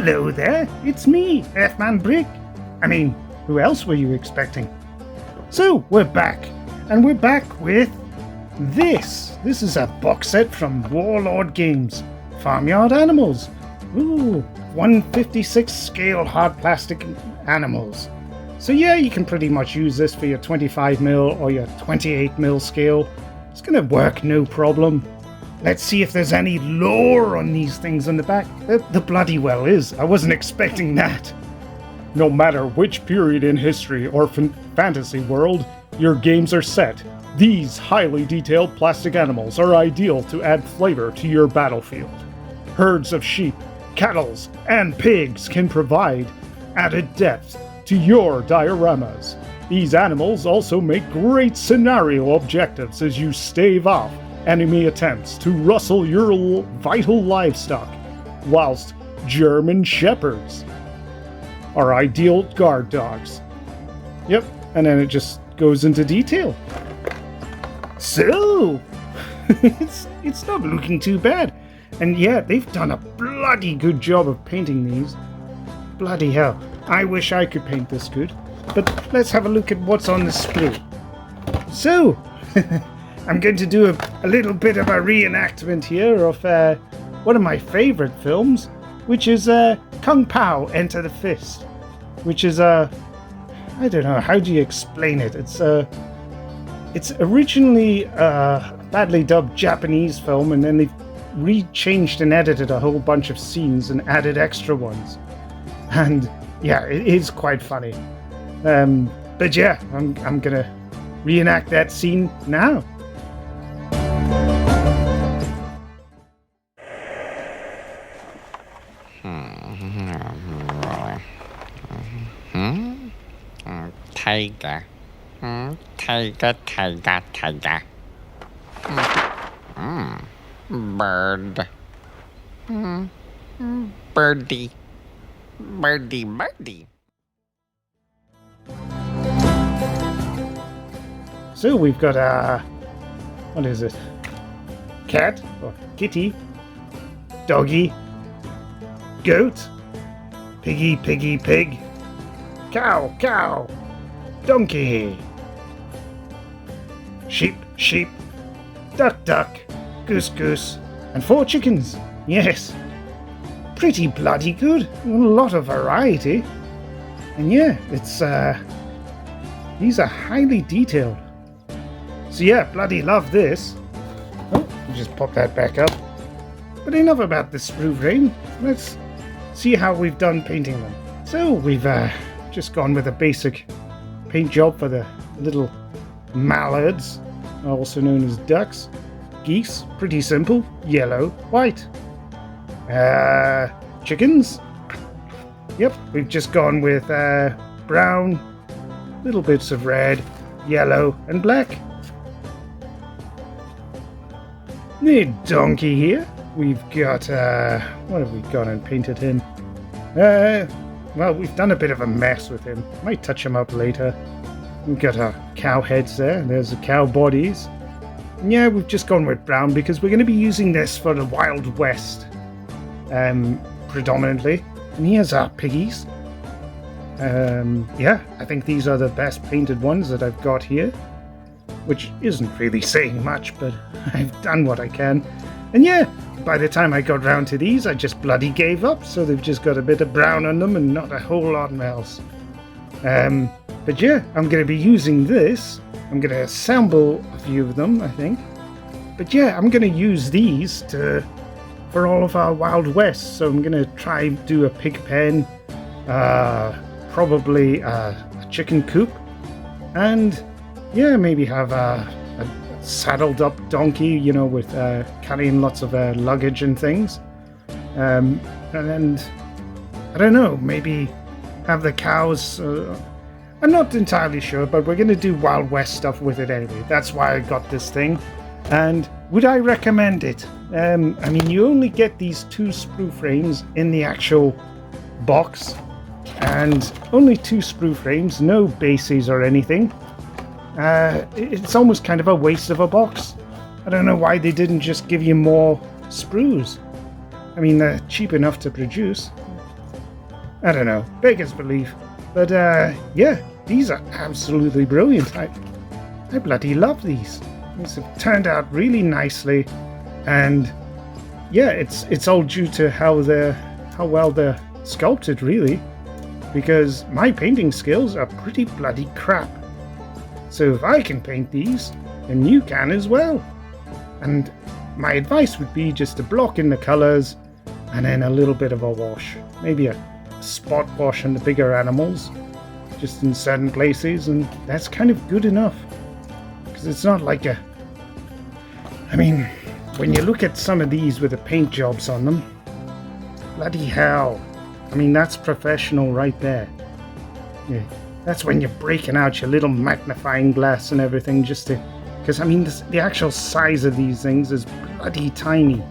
Hello there, it's me, earthmanbrick. I mean, who else were you expecting? So, we're back, and we're back with this. This is a box set from Warlord Games, Farmyard Animals. Ooh, 1/56 scale hard plastic animals. So yeah, you can pretty much use this for your 25mm or your 28mm scale. It's gonna work no problem. Let's see if there's any lore on these things on the back. The bloody well is. I wasn't expecting that. No matter which period in history or fantasy world your games are set, these highly detailed plastic animals are ideal to add flavor to your battlefield. Herds of sheep, cattle, and pigs can provide added depth to your dioramas. These animals also make great scenario objectives as you stave off enemy attempts to rustle your vital livestock, whilst German shepherds are ideal guard dogs. Yep, and then it just goes into detail. So, it's not looking too bad. And yeah, they've done a bloody good job of painting these. Bloody hell, I wish I could paint this good. But let's have a look at what's on the sprue. So, I'm going to do a little bit of a reenactment here of one of my favorite films, which is Kung Pao Enter the Fist, which is I don't know, how do you explain it? It's originally a badly dubbed Japanese film, and then they've re-changed and edited a whole bunch of scenes and added extra ones. And yeah, it is quite funny. But yeah, I'm gonna reenact that scene now. Tiger. Tiger. Bird. Birdie. So we've got what is it? Cat or kitty, doggy, goat, piggy, pig, cow, donkey, sheep, duck, goose, and 4 chickens. Yes, pretty bloody good. A lot of variety. And yeah, it's these are highly detailed. So yeah, bloody love this. Oh, just pop that back up. But enough about the sprue frame. Let's see how we've done painting them. So we've just gone with a basic paint job for the little mallards, also known as ducks. Geese, pretty simple, yellow, white. Chickens. Yep, we've just gone with brown, little bits of red, yellow, and black. The donkey here, we've got, what have we gone and painted him? Well, we've done a bit of a mess with him. Might touch him up later. We've got our cow heads there. There's the cow bodies. And yeah, we've just gone with brown because we're going to be using this for the Wild West, predominantly. And here's our piggies. Yeah, I think these are the best painted ones that I've got here, which isn't really saying much, but I've done what I can. And yeah, by the time I got round to these, I just bloody gave up, so they've just got a bit of brown on them and not a whole lot else. But yeah, I'm going to be using this. I'm going to assemble a few of them, I think. But yeah, I'm going to use these for all of our Wild West. So I'm going to try do a pig pen, probably a chicken coop, and yeah, maybe have a saddled up donkey, you know, with carrying lots of luggage and things. And I don't know, maybe have the cows. I'm not entirely sure, but we're going to do Wild West stuff with it anyway. That's why I got this thing. And would I recommend it? I mean, you only get these 2 sprue frames in the actual box, and only 2 sprue frames, no bases or anything. It's almost kind of a waste of a box. I don't know why they didn't just give you more sprues. I mean, they're cheap enough to produce. I don't know, beggars belief. But yeah, these are absolutely brilliant. I bloody love these. These have turned out really nicely, and yeah, it's all due to how well they're sculpted, really, because my painting skills are pretty bloody crap. So if I can paint these, then you can as well. And my advice would be just to block in the colors and then a little bit of a wash, maybe a spot wash on the bigger animals, just in certain places, and that's kind of good enough. Because it's not like I mean, when you look at some of these with the paint jobs on them, bloody hell. I mean, that's professional right there. Yeah, that's when you're breaking out your little magnifying glass and everything just to... Because, I mean, the actual size of these things is bloody tiny.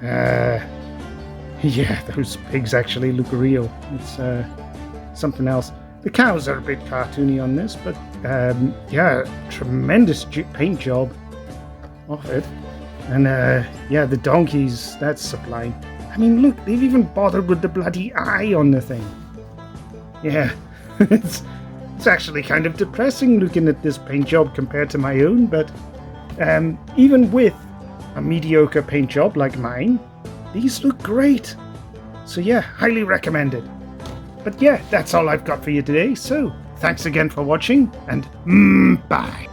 Yeah, those pigs actually look real. It's something else. The cows are a bit cartoony on this, but yeah, tremendous paint job off it. And yeah, the donkeys, that's sublime. I mean, look, they've even bothered with the bloody eye on the thing. Yeah, it's actually kind of depressing looking at this paint job compared to my own, but even with a mediocre paint job like mine, these look great. So yeah, highly recommended. But yeah, that's all I've got for you today, so thanks again for watching, and bye.